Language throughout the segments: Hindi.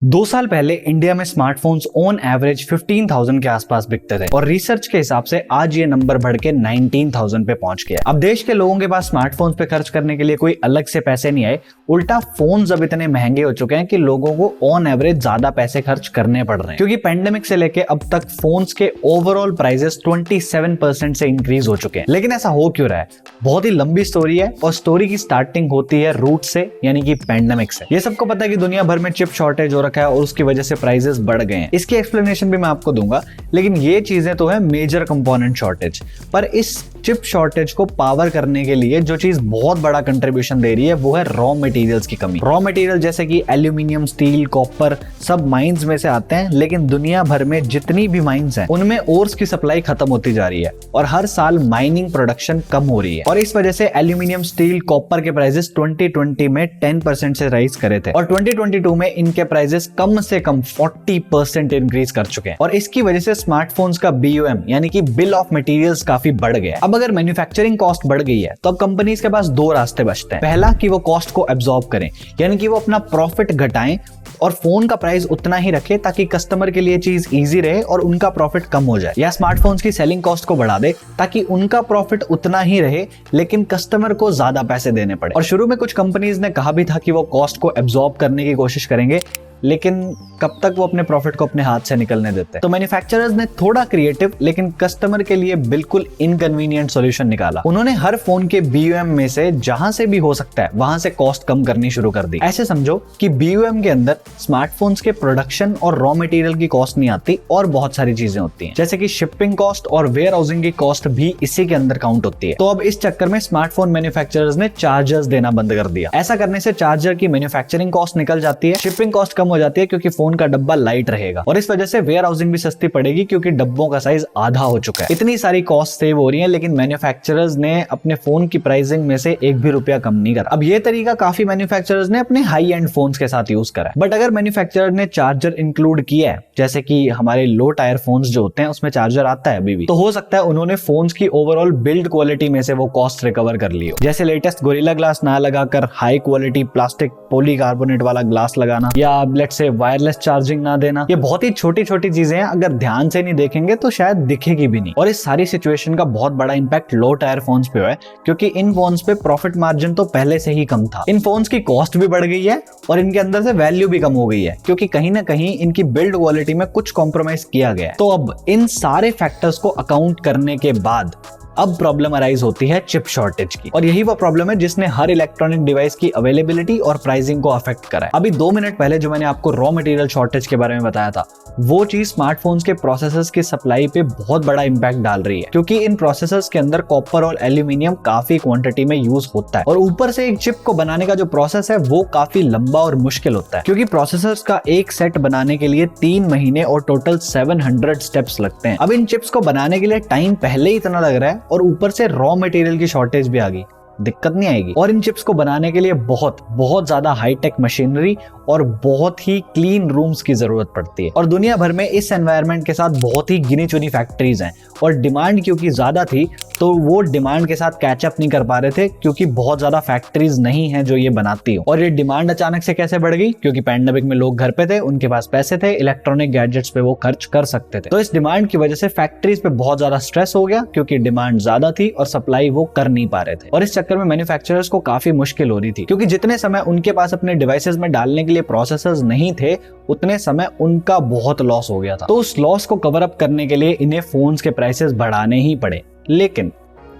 2 साल पहले इंडिया में स्मार्टफोन्स ऑन एवरेज 15,000 के आसपास बिकते थे और रिसर्च के हिसाब से आज ये नंबर बढ़ के 19,000 पे पहुंच गया। अब देश के लोगों के पास स्मार्टफोन्स पे खर्च करने के लिए कोई अलग से पैसे नहीं आए, उल्टा फोन्स अब इतने महंगे हो चुके हैं कि लोगों को ऑन एवरेज ज्यादा पैसे खर्च करने पड़ रहे हैं, क्योंकि पेंडेमिक से लेके अब तक फोन्स के ओवरऑल प्राइसेस 27% से इंक्रीज हो चुके हैं। लेकिन ऐसा हो क्यों रहा है? बहुत ही लंबी स्टोरी है और स्टोरी की स्टार्टिंग होती है रूट से, यानी कि पेंडेमिक से। ये सबको पता है कि दुनिया भर में चिप शॉर्टेज हो रखा है और उसकी वजह से प्राइसेस बढ़ गए हैं। इसकी एक्सप्लेनेशन भी मैं आपको दूंगा, लेकिन ये चीजें तो है मेजर कंपोनेंट शॉर्टेज। पर इस चिप शॉर्टेज को पावर करने के लिए जो चीज बहुत बड़ा कंट्रीब्यूशन दे रही है वो है रॉ मटेरियल्स की कमी। रॉ मटेरियल जैसे कि एल्यूमिनियम, स्टील, कॉपर सब माइंस में से आते हैं, लेकिन दुनिया भर में जितनी भी माइंस हैं उनमें ओर्स की सप्लाई खत्म होती जा रही है और हर साल माइनिंग प्रोडक्शन कम हो रही है। और इस वजह से एल्यूमिनियम, स्टील, कॉपर के प्राइसेस 2020 में 10% से राइज करे थे और 2022 में इनके प्राइसेस कम से कम 40% इंक्रीज कर चुके हैं। और इसकी वजह से स्मार्टफोन्स का BOM यानी कि बिल ऑफ मटेरियल्स काफी बढ़ गया। अब अगर मैन्युफैक्चरिंग कॉस्ट बढ़ गई है तो अब कंपनीज के पास दो रास्ते बचते हैं। पहला कि वो कॉस्ट को एब्जॉर्ब करें, यानी कि वो अपना प्रॉफिट घटाएं और फोन का प्राइस उतना ही रखे ताकि कस्टमर के लिए चीज इजी रहे और उनका प्रॉफिट कम हो जाए, या स्मार्टफोन्स की सेलिंग कॉस्ट को बढ़ा दे ताकि उनका प्रॉफिट उतना ही रहे लेकिन कस्टमर को ज्यादा पैसे देने पड़े। और शुरू में कुछ कंपनीज ने कहा भी था कि वो कॉस्ट को एब्जॉर्ब करने की कोशिश करेंगे, लेकिन कब तक वो अपने प्रॉफिट को अपने हाथ से निकलने देते हैं। तो मैन्युफैक्चरर्स ने थोड़ा क्रिएटिव लेकिन कस्टमर के लिए बिल्कुल इनकन्वीनियंट सॉल्यूशन निकाला। उन्होंने हर फोन के BOM में से जहां से भी हो सकता है वहां से कॉस्ट कम करनी शुरू कर दी। ऐसे समझो कि BOM के अंदर स्मार्टफोन्स के प्रोडक्शन और रॉ मटेरियल की कॉस्ट नहीं आती और बहुत सारी चीजें होती हैं, जैसे कि शिपिंग कॉस्ट और वेयर हाउसिंग की कॉस्ट भी इसी के अंदर काउंट होती है। तो अब इस चक्कर में स्मार्टफोन मैन्युफैक्चरर्स ने चार्जर्स देना बंद कर दिया। ऐसा करने से चार्जर की मैन्युफैक्चरिंग कॉस्ट निकल जाती है, शिपिंग कॉस्ट कम हो जाती है क्योंकि फोन का डब्बा लाइट रहेगा और इस वजह से वेयर हाउसिंग भी सस्ती पड़ेगी क्योंकि डब्बों का साइज आधा हो चुका है। इतनी सारी कॉस्ट सेव हो रही है, लेकिन मैन्युफैक्चरर्स ने अपने फोन की प्राइसिंग में से एक भी रुपया कम नहीं करा। अब ये तरीका काफी मैन्युफैक्चरर्स ने अपने हाई एंड फोन्स के साथ यूज करा है। बट अगर मैन्युफैक्चरर ने चार्जर इंक्लूड किया है, जैसे कि हमारे लो टायर फोन्स जो होते हैं उसमें चार्जर आता है अभी भी, तो हो सकता है उन्होंने फोन्स की ओवरऑल बिल्ड क्वालिटी में से वो कॉस्ट रिकवर कर ली हो, जैसे लेटेस्ट गोरिल्ला ग्लास ना लगाकर हाई क्वालिटी प्लास्टिक पॉलीकार्बोनेट वाला ग्लास लगाना, या लेट्स से वायरलेस चार्जिंग ना देना। ये बहुत ही छोटी छोटी चीजें हैं, अगर ध्यान से नहीं देखेंगे तो शायद दिखेगी भी नहीं। और इस सारी सिचुएशन का बहुत बड़ा इंपैक्ट लो टायर फोन्स पे है, क्योंकि इन फोन्स पे प्रॉफिट मार्जिन तो पहले से ही कम था। इन फोन्स की कॉस्ट भी बढ़ गई है और इनके अंदर से वैल्यू भी कम हो गई है, क्योंकि कहीं ना कहीं इनकी बिल्ड क्वालिटी में कुछ कॉम्प्रोमाइज किया गया है। तो अब इन सारे फैक्टर्स को अकाउंट करने के बाद अब प्रॉब्लम अराइज होती है चिप शॉर्टेज की, और यही वो प्रॉब्लम है जिसने हर इलेक्ट्रॉनिक डिवाइस की अवेलेबिलिटी और प्राइसिंग को अफेक्ट करा है। अभी 2 मिनट पहले जो मैंने आपको रॉ मटेरियल शॉर्टेज के बारे में बताया था, वो चीज स्मार्टफोन्स के प्रोसेसर्स की सप्लाई पे बहुत बड़ा इंपैक्ट डाल रही है, क्योंकि इन प्रोसेसर्स के अंदर कॉपर और एल्यूमिनियम काफी क्वांटिटी में यूज होता है और ऊपर से एक चिप को बनाने का जो प्रोसेस है वो काफी लंबा और मुश्किल होता है, क्योंकि प्रोसेसर्स का एक सेट बनाने के लिए 3 महीने और टोटल 700 स्टेप्स लगते हैं। अब इन चिप्स को बनाने के लिए टाइम पहले ही इतना लग रहा है और ऊपर से रॉ मटेरियल की शॉर्टेज भी आ गई, दिक्कत नहीं आएगी। और इन चिप्स को बनाने के लिए बहुत ज्यादा हाईटेक मशीनरी और बहुत ही क्लीन रूम्स की जरूरत पड़ती है, और दुनिया भर में इस एनवायरनमेंट के साथ बहुत ही गिनी चुनी फैक्ट्रीज हैं और डिमांड क्योंकि ज्यादा थी तो वो डिमांड के साथ कैचअप नहीं कर पा रहे थे, क्योंकि बहुत ज्यादा फैक्ट्रीज नहीं है जो ये बनाती हो। और ये डिमांड अचानक से कैसे बढ़ गई? क्योंकि पैंडेमिक में लोग घर पे थे, उनके पास पैसे थे, इलेक्ट्रॉनिक गैजेट्स पे वो खर्च कर सकते थे। तो इस डिमांड की वजह से फैक्ट्रीज पे बहुत ज्यादा स्ट्रेस हो गया, क्योंकि डिमांड ज्यादा थी और सप्लाई वो कर नहीं पा रहे थे। और इस चक्कर में मैन्युफैक्चरर्स को काफी मुश्किल हो रही थी, क्योंकि जितने समय उनके पास अपने डिवाइसेस में डालने के लिए प्रोसेसर्स नहीं थे, उतने समय उनका बहुत लॉस हो गया था। तो उस लॉस को कवर अप करने के लिए इन्हें फोन्स के प्राइसेस बढ़ाने ही पड़े। लेकिन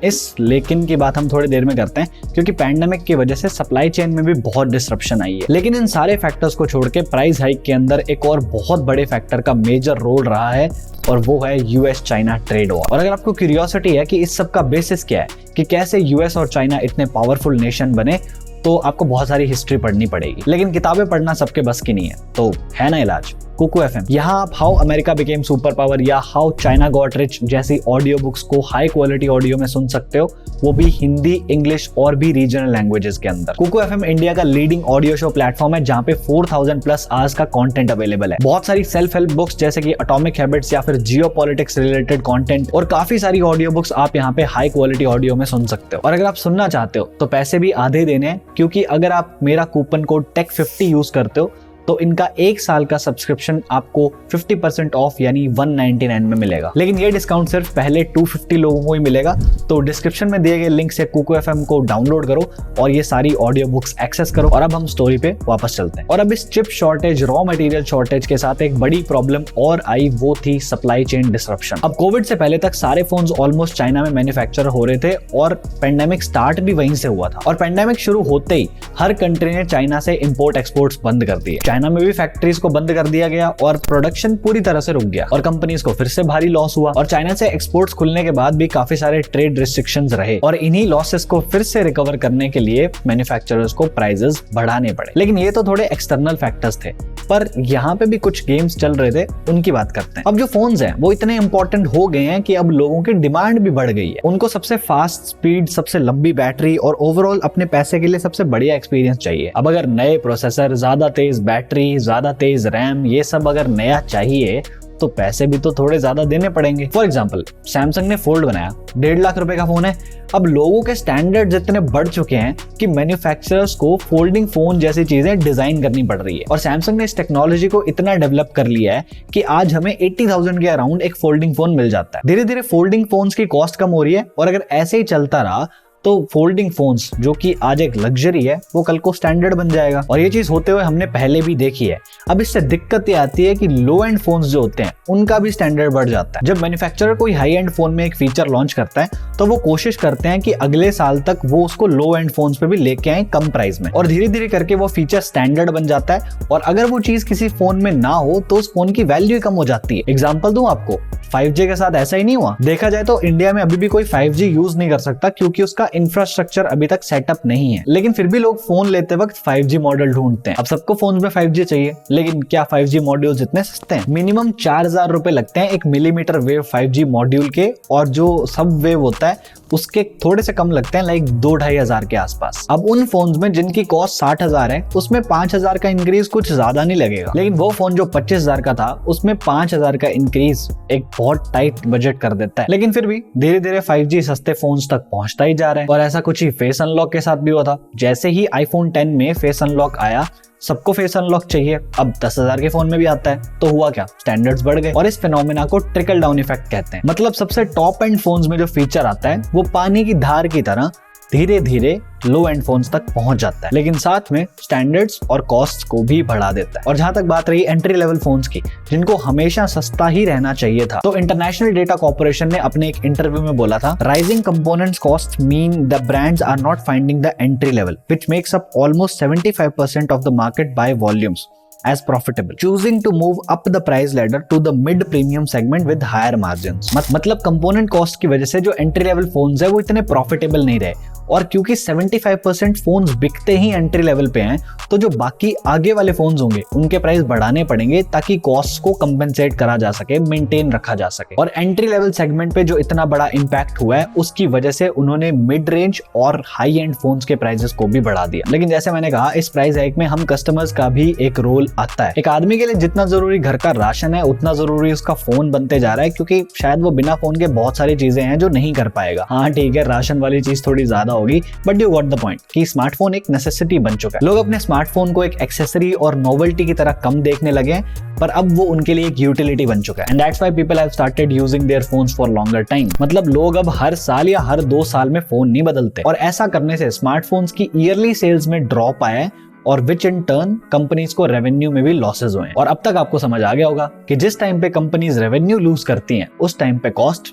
इस लेकिन की बात हम थोड़ी देर में करते हैं, क्योंकि पैंडेमिक की वजह से सप्लाई चेन में भी बहुत डिसरप्शन आई है। लेकिन इन सारे फैक्टर्स को छोड़ के प्राइस हाइक के अंदर एक और बहुत बड़े फैक्टर का मेजर रोल रहा है, और वो है US चाइना ट्रेड वॉर। और अगर आपको क्यूरियोसिटी है कि इस सब का बेसिस क्या है, कि कैसे US और चाइना इतने पावरफुल नेशन बने, तो आपको बहुत सारी हिस्ट्री पढ़नी पड़ेगी, लेकिन किताबें पढ़ना सबके बस की नहीं है, तो है ना इलाज कुकू FM। यहाँ आप how America became super power या हाउ चाइना गॉट रिच जैसी ऑडियो बुक्स को हाई क्वालिटी ऑडियो में सुन सकते हो, वो भी हिंदी, इंग्लिश और भी रीजनल लैंग्वेजेस के अंदर। कुकू FM इंडिया का लीडिंग ऑडियो शो प्लेटफॉर्म है, जहाँ पे 4000+ आवर्स का कंटेंट अवेलेबल है। बहुत सारी सेल्फ हेल्प बुक्स जैसे कि एटॉमिक हैबिट्स या फिर जियो पॉलिटिक्स रिलेटेड कंटेंट, और काफी सारी ऑडियो बुक्स आप यहाँ पे हाई क्वालिटी ऑडियो में सुन सकते हो। और अगर आप सुनना चाहते हो तो पैसे भी आधे देने हैं, क्योंकि अगर आप मेरा कूपन कोड TECH50 यूज करते हो तो इनका 1 साल का सब्सक्रिप्शन आपको 50% ऑफ यानी 199 में मिलेगा। लेकिन ये डिस्काउंट सिर्फ पहले 250 लोगों को ही मिलेगा। तो डिस्क्रिप्शन में दिए गए लिंक से कुकू एफएम को डाउनलोड करो और ये सारी ऑडियो बुक्स एक्सेस करो। और अब हम स्टोरी पे वापस चलते हैं। और अब इस chip shortage, raw material shortage के साथ एक बड़ी प्रॉब्लम और आई, वो थी सप्लाई चेन डिसरप्शन। अब कोविड से पहले तक सारे फोन्स ऑलमोस्ट चाइना में मैन्युफैक्चर हो रहे थे और पेंडेमिक स्टार्ट भी वहीं से हुआ था। और पेंडेमिक शुरू होते ही हर कंट्री ने चाइना से इंपोर्ट एक्सपोर्ट्स बंद कर दिए। चाइना में भी फैक्ट्रीज को बंद कर दिया गया और प्रोडक्शन पूरी तरह से रुक गया और कंपनीज को फिर से भारी लॉस हुआ। और चाइना से एक्सपोर्ट्स खुलने के बाद भी काफी सारे ट्रेड रिस्ट्रिक्शंस रहे और इन्हीं लॉसेस को फिर से रिकवर करने के लिए मैन्युफैक्चरर्स को प्राइसेस बढ़ाने पड़े। लेकिन ये तो थोड़े एक्सटर्नल फैक्टर्स थे, पर यहाँ पे भी कुछ गेम्स चल रहे थे, उनकी बात करते हैं। अब जो फोन्स हैं वो इतने इंपॉर्टेंट हो गए हैं कि अब लोगों की डिमांड भी बढ़ गई है। उनको सबसे फास्ट स्पीड, सबसे लंबी बैटरी और ओवरऑल अपने पैसे के लिए सबसे बढ़िया एक्सपीरियंस चाहिए। अब अगर नए प्रोसेसर, ज्यादा तेज बैटरी, ज्यादा तेज रैम, ये सब अगर नया चाहिए तो पैसे भी तो थोड़े ज्यादा देने पड़ेंगे। फॉर एग्जाम्पल, सैमसंग ने फोल्ड बनाया, 1.5 लाख रुपए का फोन है। अब लोगों के स्टैंडर्ड्स इतने बढ़ चुके हैं कि मैन्युफैक्चरर्स को फोल्डिंग फोन जैसी चीजें डिजाइन करनी पड़ रही है। और सैमसंग ने इस टेक्नोलॉजी को इतना डेवलप कर लिया है कि आज हमें 80,000 के अराउंड एक फोल्डिंग फोन मिल जाता है। धीरे धीरे फोल्डिंग फोन्स की कॉस्ट कम हो रही है और अगर ऐसे ही चलता रहा तो फोल्डिंग फोन्स, जो कि आज एक लग्जरी है, वो कल को स्टैंडर्ड बन जाएगा। और ये चीज होते हुए हमने पहले भी देखी है। अब इससे दिक्कत ये आती है कि लो एंड फोन्स जो होते हैं उनका भी स्टैंडर्ड बढ़ जाता है। जब मैन्युफैक्चरर कोई हाई एंड फोन में एक फीचर लॉन्च करता है तो वो कोशिश करते हैं कि अगले साल तक वो उसको लो एंड फोन्स पे भी लेके आए कम प्राइस में, और धीरे धीरे करके वो फीचर स्टैंडर्ड बन जाता है। और अगर वो चीज किसी फोन में ना हो तो उस फोन की वैल्यू ही कम हो जाती है। एग्जाम्पल दूं आपको, 5G के साथ ऐसा ही नहीं हुआ। देखा जाए तो इंडिया में अभी भी कोई 5G यूज नहीं कर सकता क्योंकि उसका इंफ्रास्ट्रक्चर अभी तक सेटअप नहीं है। लेकिन फिर भी लोग फोन लेते वक्त 5G मॉडल ढूंढते हैं। अब सबको फोन में 5G चाहिए, लेकिन क्या 5G मॉड्यूल्स इतने सस्ते हैं? मिनिमम 4,000 रुपए लगते हैं एक मिलीमीटर वेव 5G मॉड्यूल के, और जो सब वेव होता है उसके थोड़े से कम लगते हैं, लाइक 2-2.5 हजार के आसपास। अब उन फोन्स में जिनकी कॉस्ट 60,000 है उसमें 5,000 का इंक्रीज कुछ ज्यादा नहीं लगेगा। लेकिन वो फोन जो 25,000 का था उसमें 5,000 का इंक्रीज एक बहुत टाइट बजट कर देता है। लेकिन फिर भी धीरे धीरे 5G सस्ते फोन्स तक पहुंचता ही जा रहा है। और ऐसा कुछ ही फेस अनलॉक के साथ भी हुआ था। जैसे ही iPhone 10 में फेस अनलॉक आया, सबको फेस अनलॉक चाहिए। अब 10,000 के फोन में भी आता है, तो हुआ क्या? स्टैंडर्ड्स बढ़ गए। और इस फिनोमेना को ट्रिकल डाउन इफेक्ट कहते हैं। मतलब सबसे टॉप एंड फोन्स में जो फीचर आता है वो पानी की धार की तरह धीरे धीरे लो एंड फोन्स तक पहुंच जाता है, लेकिन साथ में स्टैंडर्ड्स और कॉस्ट को भी बढ़ा देता है। और जहां तक बात रही एंट्री लेवल फोन्स की, जिनको हमेशा सस्ता ही रहना चाहिए था, तो इंटरनेशनल डेटा कॉर्पोरेशन ने अपने एक इंटरव्यू में बोला था, rising components cost mean the brands are not finding the entry level which makes up almost 75% of the market by volumes as profitable, choosing to move up the price ladder to the mid premium segment with higher margins। मतलब कंपोनेंट कॉस्ट की वजह से जो एंट्री लेवल फोन्स है वो इतने प्रॉफिटेबल नहीं रहे। और क्योंकि 75% फोन्स बिकते ही एंट्री लेवल पे हैं, तो जो बाकी आगे वाले फोन्स होंगे उनके प्राइस बढ़ाने पड़ेंगे ताकि कॉस्ट को कंपेंसेट करा जा सके, मेंटेन रखा जा सके। और एंट्री लेवल सेगमेंट पे जो इतना बड़ा इंपैक्ट हुआ है उसकी वजह से उन्होंने मिड रेंज और हाई एंड फोन्स के प्राइसेस को भी बढ़ा दिया। लेकिन जैसे मैंने कहा, इस प्राइस हाइक में हम कस्टमर्स का भी एक रोल आता है। एक आदमी के लिए जितना जरूरी घर का राशन है उतना जरूरी उसका फोन बनते जा रहा है, क्योंकि शायद वो बिना फोन के बहुत सारी चीजें हैं जो नहीं कर पाएगा। हाँ ठीक है, राशन वाली चीज थोड़ी ज्यादा होगी, but you got the point कि स्मार्टफोन एक नेसेसिटी बन चुका है। लोग अपने स्मार्टफोन को एक एक्सेसरी और नोवेल्टी की तरह कम देखने लगे हैं, पर अब वो उनके लिए एक यूटिलिटी बन चुका है। And that's why people have started using their phones for longer time. मतलब लोग अब हर साल या हर 2 साल में फोन नहीं बदलते, और ऐसा करने से स्मार्टफोन्स की ईयरली सेल्स में ड्रॉप आया है, और विच इन टर्न कंपनीज को रेवेन्यू में भी लॉसेज हुए हैं। और अब तक आपको समझ आ गया होगा कि जिस टाइम पे कंपनीज रेवेन्यू लूज करती हैं उस टाइम पे कॉस्ट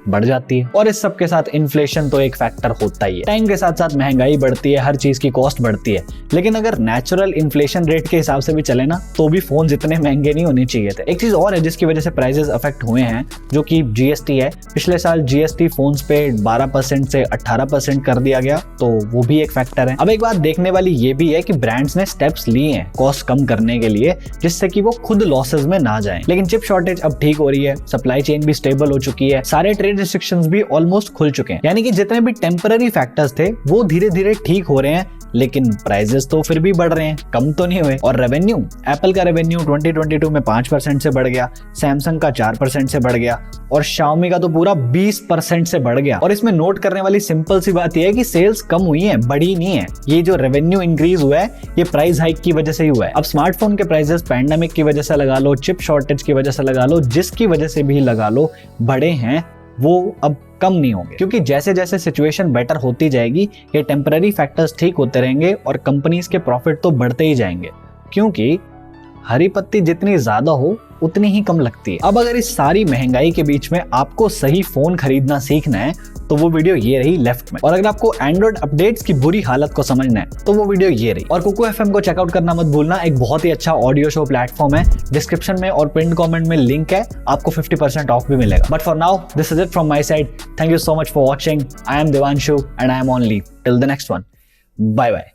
बढ़ जाती है। और इस सब के साथ इन्फ्लेशन तो एक फैक्टर होता ही है। टाइम के साथ साथ महंगाई बढ़ती है, हर चीज की कॉस्ट बढ़ती है। लेकिन अगर नेचुरल इन्फ्लेशन रेट के हिसाब से भी चले ना, तो भी फोन इतने महंगे नहीं होने चाहिए थे। एक चीज और है जिसकी वजह से प्राइसेस अफेक्ट हुए हैं, जो कि जीएसटी है। पिछले साल जीएसटी फोन्स पे 12% से 18% कर दिया गया, तो वो भी एक फैक्टर है। अब एक बात देखने वाली ये भी है कि ब्रांड्स ने स्टेप्स लिए हैं कॉस्ट कम करने के लिए, जिससे कि वो खुद लॉसेस में ना जाएं। लेकिन चिप शॉर्टेज अब ठीक हो रही है, सप्लाई चेन भी स्टेबल हो चुकी है, सारे ट्रेड रिस्ट्रिक्शंस भी ऑलमोस्ट खुल चुके हैं। यानी कि जितने भी टेम्पररी फैक्टर्स थे वो धीरे धीरे ठीक हो रहे हैं, लेकिन प्राइजेस तो फिर भी बढ़ रहे हैं, कम तो नहीं हुए। और रेवेन्यू, एप्पल का रेवेन्यू 2022 में 5% से बढ़ गया, सैमसंग का 4% से बढ़ गया और Xiaomi का तो पूरा 20% से बढ़ गया। और इसमें नोट करने वाली सिंपल सी बात यह है कि सेल्स कम हुई है, बढ़ी नहीं है। ये जो रेवेन्यू इंक्रीज हुआ है ये प्राइस हाइक की वजह से ही हुआ है। अब स्मार्टफोन के प्राइसेस पैंडेमिक की वजह से लगा लो, चिप शॉर्टेज की वजह से लगा लो, जिसकी वजह से भी लगा लो, बढ़े हैं, वो अब कम नहीं होंगे। क्योंकि जैसे जैसे सिचुएशन बेटर होती जाएगी ये टेम्पररी फैक्टर्स ठीक होते रहेंगे और कंपनीज के प्रॉफिट तो बढ़ते ही जाएंगे, क्योंकि हरी पत्ती जितनी ज्यादा हो उतनी ही कम लगती है। अब अगर इस सारी महंगाई के बीच में आपको सही फोन खरीदना सीखना है तो वो वीडियो ये रही लेफ्ट में। और अगर आपको एंड्रॉइड अपडेट्स की बुरी हालत को समझना है तो वो वीडियो ये रही। और कुकू एफएम को चेकआउट करना मत भूलना, एक बहुत ही अच्छा ऑडियो शो प्लेटफॉर्म है। डिस्क्रिप्शन में और पिन कमेंट में लिंक है, आपको 50% ऑफ भी मिलेगा। But for now this is it from my side. Thank you so much for watching. I am Devanshu and I am on leave till the next one. Bye bye.